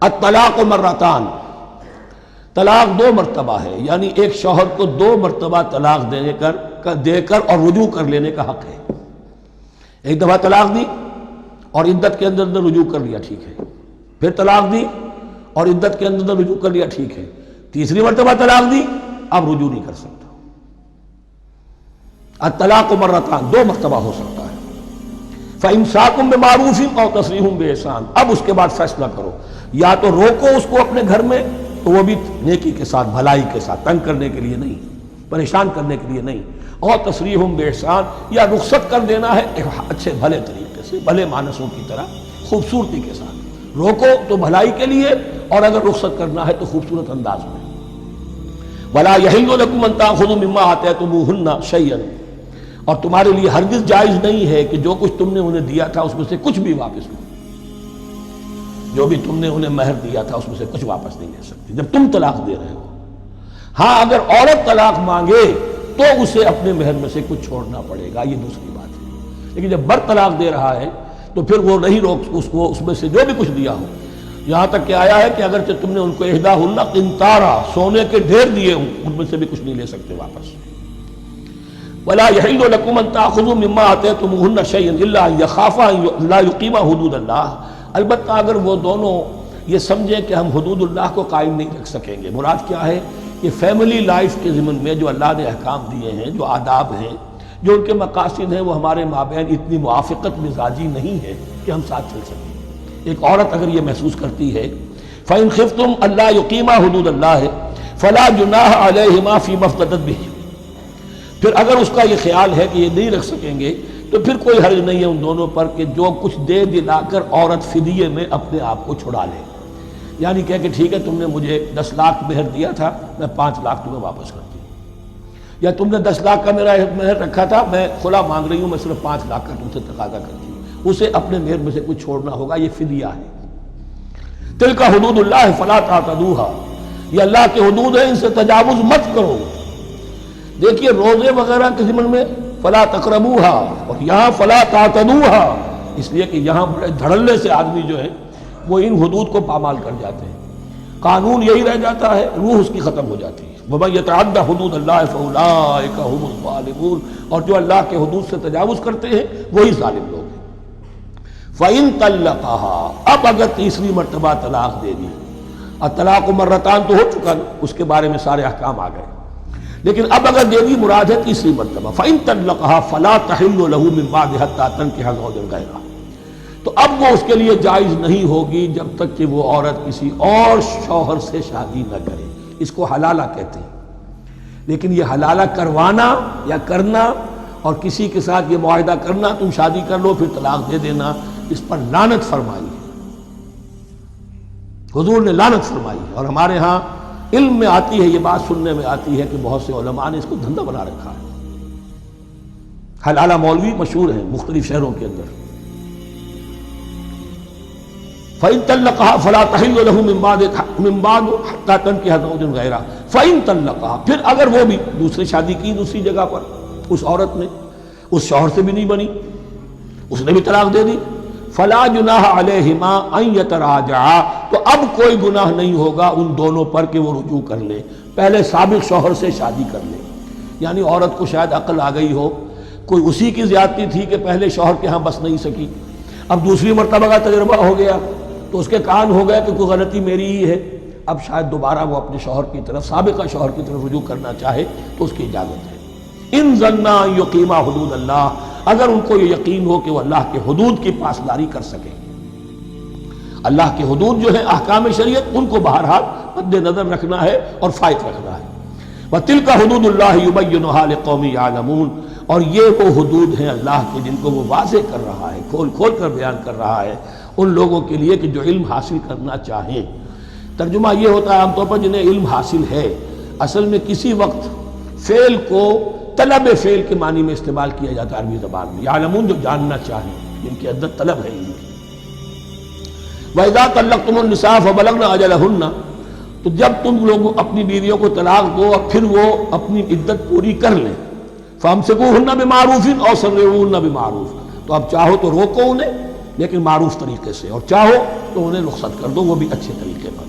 الطلاق مرتان، طلاق دو مرتبہ ہے، یعنی ایک شوہر کو دو مرتبہ طلاق دے کر اور رجوع کر لینے کا حق ہے۔ ایک دفعہ طلاق دی اور عدت کے اندر رجوع کر لیا، ٹھیک ہے، پھر طلاق دی اور عدت کے اندر رجوع کر لیا، ٹھیک ہے، تیسری مرتبہ طلاق دی، اب رجوع نہیں کر سکتا۔ الطلاق مرتان، دو مرتبہ ہو سکتا ہے۔ فَإِمْسَاكٌ بِمَعْرُوفٍ أَوْ تَسْرِيحٌ بِإِحْسَانٍ، اب اس کے بعد فیصلہ کرو، یا تو روکو اس کو اپنے گھر میں، تو وہ بھی نیکی کے ساتھ، بھلائی کے ساتھ، تنگ کرنے کے لیے نہیں، پریشان کرنے کے لیے نہیں، اور تسریح بِإِحْسَان، یا رخصت کر دینا ہے اچھے بھلے طریقے سے، بھلے مانسوں کی طرح، خوبصورتی کے ساتھ روکو تو بھلائی کے لیے، اور اگر رخصت کرنا ہے تو خوبصورت انداز میں۔ وَلَا يَحِلُّ لَكُمْ أَن تَأْخُذُوا مِمَّا آتَيْتُمُوهُنَّ شَيْئًا، اور تمہارے لیے ہرگز جائز نہیں ہے کہ جو کچھ تم نے انہیں دیا تھا اس میں سے کچھ بھی واپس لو، جو بھی تم نے انہیں مہر دیا تھا اس میں سے کچھ واپس نہیں لے سکتی جب تم طلاق دے رہے ہو۔ ہاں اگر عورت طلاق مانگے تو اسے اپنے مہر میں سے کچھ چھوڑنا پڑے گا، یہ دوسری بات ہے، لیکن جب بر طلاق دے رہا ہے تو پھر وہ نہیں روک اس کو اس میں سے جو بھی کچھ دیا ہو، یہاں تک کہ آیا ہے کہ اگرچہ تم نے ان کو احداہن قنطارا، سونے کے ڈھیر دیے ہوں، ان میں سے بھی کچھ نہیں لے سکتے واپس۔ وَلَا يَحِلُّ لَكُمْ أَن تَأْخُذُوا مِمَّا آتَيْتُمُوهُنَّ شَيْئًا إِلَّا أَن يَخَافَا أَن لَا يُقِيمَا حُدُودَ اللَّهِ، البتہ اگر وہ دونوں یہ سمجھیں کہ ہم حدود اللہ کو قائم نہیں رکھ سکیں گے۔ مراد کیا ہے کہ فیملی لائف کے ضمن میں جو اللہ نے احکام دیے ہیں، جو آداب ہیں، جو ان کے مقاصد ہیں، وہ ہمارے مابین اتنی موافقت مزاجی نہیں ہے کہ ہم ساتھ چل سکیں۔ ایک عورت اگر یہ محسوس کرتی ہے فَإِنْ خِفْتُمْ أَلَّا يُقِيمَا حُدُودَ اللَّهِ فَلَا جُنَاحَ عَلَيْهِمَا فِي مَا افْتَدَتْ بِهِ، پھر اگر اس کا یہ خیال ہے کہ یہ نہیں رکھ سکیں گے تو پھر کوئی حرج نہیں ہے ان دونوں پر کہ جو کچھ دے دلا کر عورت فدیے میں اپنے آپ کو چھڑا لے، یعنی کہہ کہ ٹھیک ہے تم نے مجھے 10 لاکھ مہر دیا تھا، میں 5 لاکھ تمہیں واپس کرتی ہوں، یا تم نے 10 لاکھ کا میرا مہر رکھا تھا، میں خلا مانگ رہی ہوں، میں صرف 5 لاکھ کا تم سے تقاضا کرتی ہوں، اسے اپنے مہر میں سے کچھ چھوڑنا ہوگا، یہ فدیہ ہے۔ تلک حدود اللہ فلا تعتدوها، یہ اللہ کے حدود ہیں، ان سے تجاوز مت کرو۔ دیکھیے روزے وغیرہ کے ضمن میں فلا تقربوها، اور یہاں فلا تعتدوها، اس لیے کہ یہاں بڑے دھڑلے سے آدمی جو ہے وہ ان حدود کو پامال کر جاتے ہیں، قانون یہی رہ جاتا ہے، روح اس کی ختم ہو جاتی ہے۔ وَمَن يَتَعَدَّ حُدُودَ اللَّهِ فَأُولَٰئِكَ هُمُ الظَّالِمُونَ، اور جو اللہ کے حدود سے تجاوز کرتے ہیں وہی ظالم لوگ ہیں۔ فَإِن طَلَّقَهَا، اب اگر تیسری مرتبہ طلاق دے دی، الطلاق مرتان تو ہو چکا نا، اس کے بارے میں سارے احکام آ گئے، لیکن اب اگر دے دی مراد ہے تیسری مرتبہ، فَإِن طَلَّقَهَا فَلَا تَحِلُّ لَهُ مِن بَعْدِ حَتَّىٰ تَنكِحَ زَوْجًا غَيْرَهُ، تو اب وہ اس کے لیے جائز نہیں ہوگی جب تک کہ وہ عورت کسی اور شوہر سے شادی نہ کرے۔ اس کو حلالہ کہتے ہیں، لیکن یہ حلالہ کروانا یا کرنا اور کسی کے ساتھ یہ معاہدہ کرنا تم شادی کر لو پھر طلاق دے دینا، اس پر لعنت فرمائی ہے، حضور نے لعنت فرمائی ہے۔ اور ہمارے ہاں علم میں آتی ہے، یہ بات سننے میں آتی ہے کہ بہت سے علماء نے اس کو دھندا بنا رکھا ہے۔ حلالہ مولوی مشہور ہیں مختلف شہروں کے اندر۔ فَإِن طَلَّقَهَا فَلَا تَحِلُّ لَهُ مِن بَعْدُ حَتَّىٰ تَنكِحَ زَوْجًا غَيْرَهُ فَإِن طَلَّقَهَا، پھر اگر وہ بھی دوسری شادی کی دوسری جگہ پر، اس عورت نے اس شوہر سے بھی نہیں بنی، اس نے بھی طلاق دے دی، فَلَا جُنَاحَ عَلَيْهِمَا أَن يَتَرَاجَعَا، تو اب کوئی گناہ نہیں ہوگا ان دونوں پر کہ وہ رجوع کر لیں، پہلے سابق شوہر سے شادی کر لیں۔ یعنی عورت کو شاید عقل آ گئی ہو، کوئی اسی کی زیادتی تھی کہ پہلے شوہر کے ہاں بس نہیں سکی، اب دوسری مرتبہ کا تجربہ ہو گیا تو اس کے کان ہو گیا کہ کوئی غلطی میری ہی ہے، اب شاید دوبارہ وہ اپنے شوہر کی طرف، سابقہ شوہر کی طرف رجوع کرنا چاہے تو اس کی اجازت ہے۔ ان ظنا ان یقیما حدود اللہ، اگر ان کو یہ یقین ہو کہ وہ اللہ کے حدود کی پاسداری کر سکیں، اللہ کے حدود جو ہیں احکام شریعت، ان کو بہرحال مد نظر رکھنا ہے اور فائق رکھنا ہے۔ وَتِلْكَ حُدُودُ اللَّهِ يُبَيِّنُهَا لِقَوْمٍ يَعْلَمُونَ، اور یہ وہ حدود ہیں اللہ کے جن کو وہ واضح کر رہا ہے، کھول کھول کر بیان کر رہا ہے ان لوگوں کے لیے کہ جو علم حاصل کرنا چاہیں۔ ترجمہ یہ ہوتا ہے عام طور پر جنہیں علم حاصل ہے، اصل میں کسی وقت فعل کو طلب فعل کے معنی میں استعمال کیا جاتا ہے عربی زبان میں، یعلمون جو جاننا چاہیں، جن کے اندر طلب ہے علم کی۔ وَإِذَا طَلَّقْتُمُ النِّسَاءَ فَبَلَغْنَ أَجَلَهُنَّ، تو جب تم لوگ اپنی بیویوں کو طلاق دو اور پھر وہ اپنی عدت پوری کر لیں، فَأَمْسِكُوهُنَّ بِمَعْرُوفٍ أَوْ سَرِّحُوهُنَّ بِمَعْرُوفٍ، تو اب چاہو تو روکو انہیں لیکن معروف طریقے سے، اور چاہو تو انہیں رخصت کر دو وہ بھی اچھے طریقے پر۔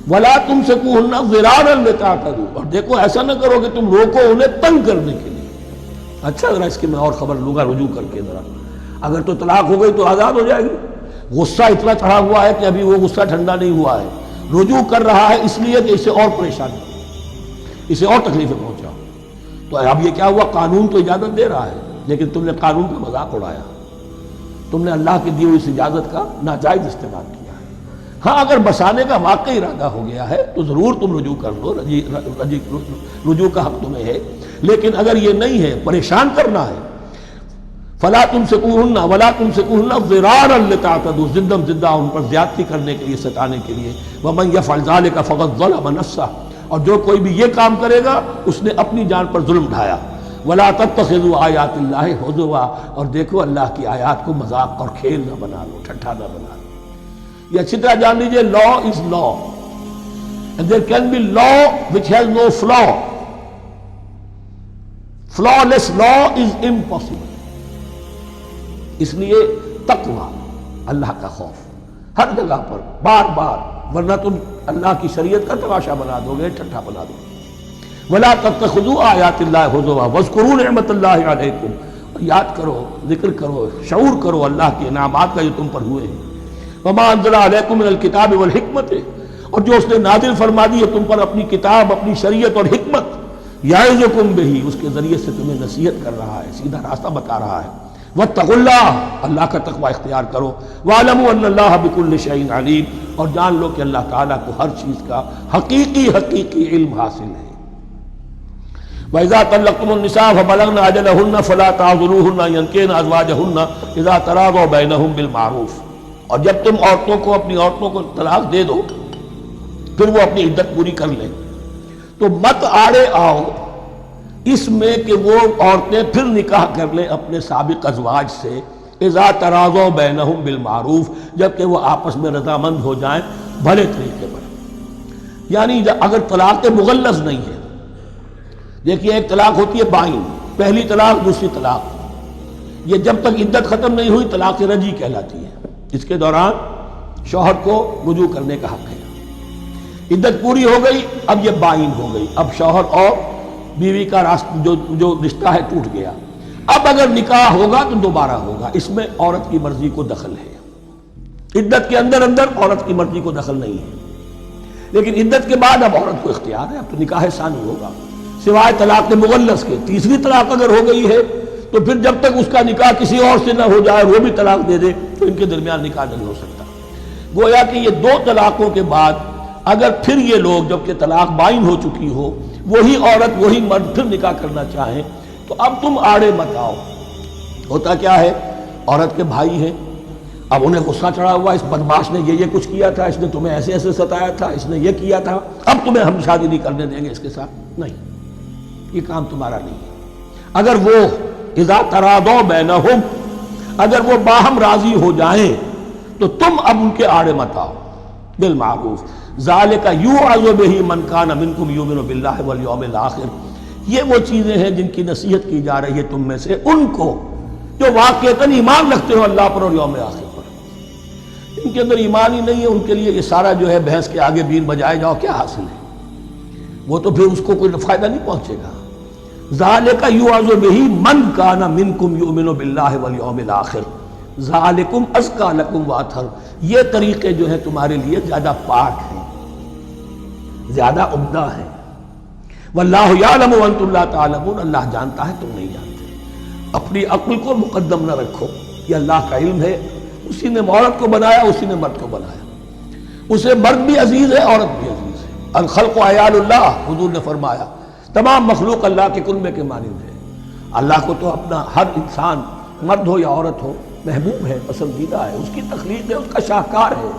وَلَا تُمْسِكُوهُنَّ ضِرَارًا لِتَعْتَدُوا، اور دیکھو ایسا نہ کرو کہ تم روکو انہیں تنگ کرنے کے لیے۔ اچھا ذرا اس کی میں اور خبر لوں گا رجوع کر کے ذرا، اگر تو طلاق ہو گئی تو آزاد ہو جائے گی، غصہ اتنا چڑھا ہوا ہے کہ ابھی وہ غصہ ٹھنڈا نہیں ہوا ہے، رجوع کر رہا ہے اس لیے کہ اسے اور پریشان اسے اور تکلیفیں پہنچاؤ۔ تو اب یہ کیا ہوا، قانون تو اجازت دے رہا ہے لیکن تم نے قانون کا مذاق اڑایا، تم نے اللہ کی دی ہوئی اس اجازت کا ناجائز استعمال کیا ہے۔ ہاں اگر بسانے کا واقعی ارادہ ہو گیا ہے تو ضرور تم رجوع کر لو، رجوع کا حق تمہیں ہے، لیکن اگر یہ نہیں ہے پریشان کرنا ہے، فلا تمسکوہن ولا تمسکوہن ضرارا لتعتدوا، زندم زندہ ان پر زیادتی کرنے کے لیے، ستانے کے لیے۔ ومن یفعل ذلک فقد ظلم نفسہ، اور جو کوئی بھی یہ کام کرے گا اس نے اپنی جان پر ظلم ڈھایا۔ ولا تتخذوا آیات اللہ ہزوا، اور دیکھو اللہ کی آیات کو مذاق اور کھیل نہ بنا لو، ٹھٹھا نہ بنا لو۔ یہ اچھی طرح جان لیجئے، لا از لا and there can be law which has no flaw. flawless law is impossible. اس لیے تقوی، اللہ کا خوف ہر جگہ پر بار بار، ورنہ تم اللہ کی شریعت کا تماشا بنا دو گے، ٹھٹھا بنا دو گے۔ وَلَا تَتَّخِذُوا آیَاتِ اللَّهِ هُزُوًا وَاذْكُرُوا نِعْمَتَ اللَّهِ عَلَيْكُمْ، یاد کرو، ذکر کرو، شعور کرو اللہ کے انعامات کا جو تم پر ہوئے ہیں۔ وَمَا أَنزَلَ عَلَيْكُمْ مِنَ الْكِتَابِ وَالْحِكْمَةِ، اور جو اس نے نازل فرما دی ہے تم پر اپنی کتاب، اپنی شریعت اور حکمت، یعظکم بہ، اس کے ذریعے سے تمہیں نصیحت کر رہا ہے، سیدھا راستہ بتا رہا ہے۔ واتقوا اللہ، اللہ کا تقوی اختیار کرو۔ واعلموا ان اللہ بکل شیء علیم، اور جان لو کہ اللہ تعالیٰ کو ہر چیز کا حقیقی علم حاصل ہے۔ وَإِذَا طَلَّقْتُمُ النِّسَاءَ فَبَلَغْنَ أَجَلَهُنَّ فَلَا تَعْضُلُوهُنَّ أَن يَنكِحْنَ أَزْوَاجَهُنَّ إِذَا تَرَاضَوْا بَيْنَهُم بِالْمَعْرُوفِ، اور جب تم اپنی عورتوں کو طلاق دے دو پھر وہ اپنی عدت پوری کر لیں، تو مت آڑے آؤ اس میں کہ وہ عورتیں پھر نکاح کر لیں اپنے سابق ازواج سے، اذا تراضوا بینہم بالمعروف، جبکہ وہ آپس میں رضامند ہو جائیں بھلے طریقے پر۔ یعنی اگر طلاق مغلظ نہیں ہے، دیکھیے ایک طلاق ہوتی ہے بائن، پہلی طلاق دوسری طلاق، یہ جب تک عدت ختم نہیں ہوئی طلاق رجعی کہلاتی ہے، اس کے دوران شوہر کو رجوع کرنے کا حق ہے۔ عدت پوری ہو گئی اب یہ بائن ہو گئی، اب شوہر اور بیوی کا جو رشتہ ہے ٹوٹ گیا۔ اب اگر نکاح ہوگا تو دوبارہ ہوگا، اس میں عورت کی مرضی کو دخل ہے۔ عدت کے اندر عورت کی مرضی کو دخل نہیں ہے، لیکن عدت کے بعد اب عورت کو اختیار ہے، اب تو نکاح ثانی ہوگا، سوائے طلاق مغلظ کے۔ تیسری طلاق اگر ہو گئی ہے تو پھر جب تک اس کا نکاح کسی اور سے نہ ہو جائے، وہ بھی طلاق دے دے، تو ان کے درمیان نکاح نہیں ہو سکتا۔ گویا کہ یہ دو طلاقوں کے بعد اگر پھر یہ لوگ جبکہ طلاق بائن ہو چکی ہو، وہی عورت وہی مرد پھر نکاح کرنا چاہیں تو اب تم آڑے مت آؤ۔ ہوتا کیا ہے، عورت کے بھائی ہیں، اب انہیں غصہ چڑھا ہوا، اس بدماش نے یہ کچھ کیا تھا، اس نے تمہیں ایسے ایسے ستایا تھا، اس نے یہ کیا تھا، اب تمہیں ہم شادی نہیں کرنے دیں گے اس کے ساتھ، نہیں، یہ کام تمہارا نہیں ہے۔ اگر وہ اذا تراضوا بینہم، اگر وہ باہم راضی ہو جائیں تو تم اب ان کے آڑے مت آؤ بالمعروف۔ ذالک یوعظ بہ من کان منکم یؤمن باللہ والیوم الآخر، یہ وہ چیزیں ہیں جن کی نصیحت کی جا رہی ہے تم میں سے ان کو جو واقعتاً ایمان رکھتے ہو اللہ پر اور یوم آخر پر۔ ان کے اندر ایمان ہی نہیں ہے، ان کے لیے یہ سارا جو ہے بھینس کے آگے بین بجائے جاؤ کیا حاصل ہے، وہ تو پھر اس کو کوئی فائدہ نہیں پہنچے گا۔ ذالک یوعظ بہ من کان منکم یؤمن باللہ والیوم الآخر ذالکم ازکی لکم واطہر، یہ طریقے جو ہیں تمہارے لیے زیادہ پاک ہیں، زیادہ عمدہ ہیں۔ واللہ یعلم وانتم لا تعلمون، اللہ جانتا ہے تم نہیں جانتے۔ اپنی عقل کو مقدم نہ رکھو، یہ اللہ کا علم ہے، اسی نے عورت کو بنایا، اسی نے مرد کو بنایا، اسے مرد بھی عزیز ہے عورت بھی عزیز ہے۔ الخلق عیال اللہ، حضور نے فرمایا تمام مخلوق اللہ کے کنبے کے مانند ہے۔ اللہ کو تو اپنا ہر انسان مرد ہو یا عورت ہو محبوب ہے، پسندیدہ ہے، اس کی تخلیق ہے، اس کا شاہکار ہے،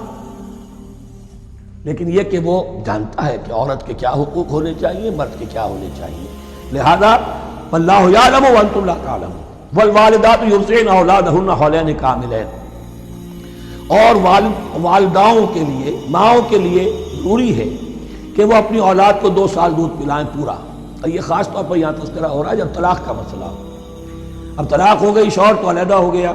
لیکن یہ کہ وہ جانتا ہے کہ عورت کے کیا حقوق ہونے چاہیے، مرد کے کیا ہونے چاہیے۔ لہذا واللہ یعلم وانتم لا تعلمون والوالدات یرضعن اولادہن حولین کاملین، اور والداؤں کے لیے، ماؤں کے لیے ضروری ہے کہ وہ اپنی اولاد کو 2 سال دودھ پلائیں پورا۔ اور یہ خاص طور پر یہاں تذکرہ ہو رہا ہے جب طلاق کا مسئلہ ہو۔ اب طلاق ہو گئی، شوہر تو علیحدہ ہو گیا،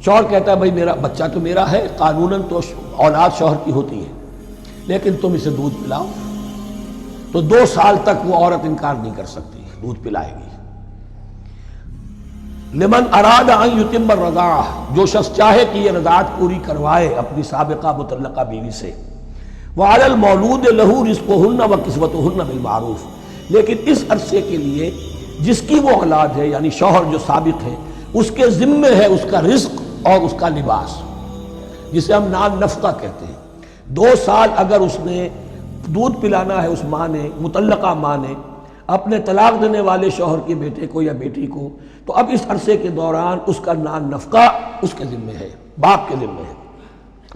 شوہر کہتا ہے بھائی میرا بچہ تو میرا ہے، قانوناً تو اولاد شوہر کی ہوتی ہے، لیکن تم اسے دودھ پلاؤ، تو 2 سال تک وہ عورت انکار نہیں کر سکتی، دودھ پلائے گی۔ لمن اراد ان یتم الرضاعہ، جو شخص چاہے کہ یہ رضاعت پوری کروائے اپنی سابقہ مطلقہ بیوی سے، وعلی المولود لہ رزقہن وکسوتہن بالمعروف، لیکن اس عرصے کے لیے جس کی وہ اولاد ہے، یعنی شوہر جو سابق ہے، اس کے ذمے ہے اس کا رزق اور اس کا لباس، جسے ہم نان نفقہ کہتے ہیں۔ 2 سال اگر اس نے دودھ پلانا ہے اس ماں نے، مطلقہ ماں نے، اپنے طلاق دینے والے شوہر کے بیٹے کو یا بیٹی کو، تو اب اس عرصے کے دوران اس کا نان نفقہ اس کے ذمے ہے، باپ کے ذمے ہے،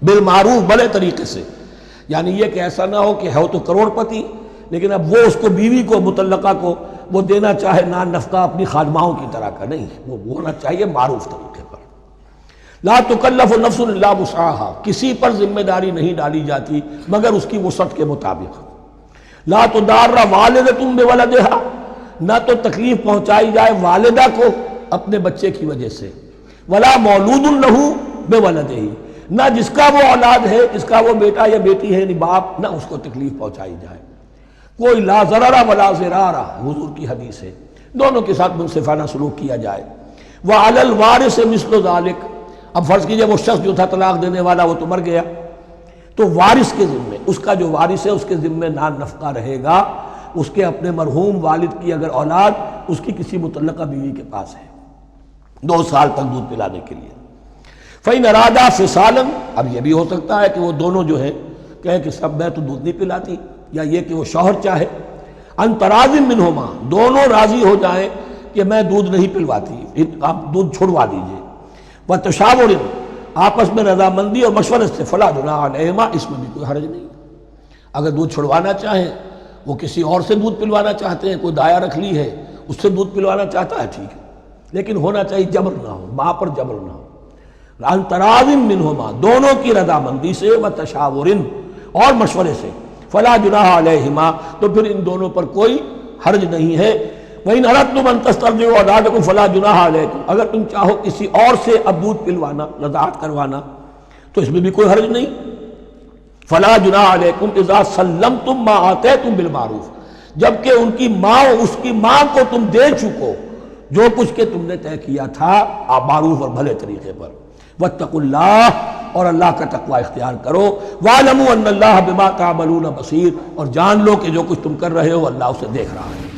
بالمعروف، بڑے طریقے سے۔ یعنی یہ کہ ایسا نہ ہو کہ ہے تو کروڑ پتی، لیکن اب وہ اس کو بیوی کو مطلقہ کو وہ دینا چاہے نان نفقہ اپنی خادماؤں کی طرح کا، نہیں، وہ ہونا چاہیے معروف طریقے پر۔ لا تکلف نفس الا وسعها، کسی پر ذمہ داری نہیں ڈالی جاتی مگر اس کی وسعت کے مطابق۔ لا تضار والدۃ بولدہا، نہ تو تکلیف پہنچائی جائے والدہ کو اپنے بچے کی وجہ سے، ولا مولود لہ بولدہ، نہ جس کا وہ اولاد ہے، جس کا وہ بیٹا یا بیٹی ہے یعنی باپ، نہ اس کو تکلیف پہنچائی جائے۔ کوئی لا ضرر ولا ضرار، حضور کی حدیث ہے، دونوں کے ساتھ منصفانہ سلوک کیا جائے۔ وعلی الوارث مثل ذلک، اب فرض کیجئے وہ شخص جو تھا طلاق دینے والا وہ تو مر گیا، تو وارث کے ذمے، اس کا جو وارث ہے اس کے ذمے نان نفقہ رہے گا، اس کے اپنے مرحوم والد کی اگر اولاد اس کی کسی مطلقہ بیوی کے پاس ہے 2 سال تک دودھ پلانے کے لیے۔ فَإِنْ أَرَادَا فِصَالًا، اب یہ بھی ہو سکتا ہے کہ وہ دونوں جو ہیں کہیں کہ سب میں تو دودھ نہیں پلاتی، یا یہ کہ وہ شوہر چاہے ان تراض منہما، دونوں راضی ہو جائیں کہ میں دودھ نہیں پلواتی، آپ دودھ چھڑوا دیجئے، وتشاور، آپس میں رضامندی اور مشورے سے، فلا جناح علیہما، اس میں بھی کوئی حرج نہیں۔ اگر دودھ چھڑوانا چاہیں، وہ کسی اور سے دودھ پلوانا چاہتے ہیں، کوئی دایا رکھ لی ہے اس سے دودھ پلوانا چاہتا ہے، ٹھیک ہے، لیکن ہونا چاہیے جبر نہ ہو، ماں پر جبر نہ ہو۔ ان تراض منہما، دونوں کی رضامندی سے، وتشاور، اور مشورے سے، فلا جناح علیہما، تو پھر ان دونوں پر کوئی حرج نہیں ہے۔ وَإِنْ أَرَدْتُمْ أَن تَسْتَرْضِعُوا أَوْلَادَكُمْ فَلَا جُنَاحَ عَلَيْكُمْ، اگر تم چاہو کسی اور سے اب دودھ پلوانا، رضاعت کروانا، تو اس میں بھی کوئی حرج نہیں۔ فَلَا جُنَاحَ عَلَيْكُمْ إِذَا سَلَّمْتُمْ مَا آتَيْتُمْ بِالْمَعْرُوفِ، جبکہ ان کی ماں، اس کی ماں کو تم دے چکو جو کچھ کہ تم نے طے کیا تھا معروف اور بھلے طریقے پر۔ وَاتَّقُوا اللَّهَ، اور اللہ کا تقوی اختیار کرو۔ وَاعْلَمُوا أَنَّ اللَّهَ بِمَا تَعْمَلُونَ بَصِيرٌ، اور جان لو کہ جو کچھ تم کر رہے ہو اللہ اسے دیکھ رہا ہے۔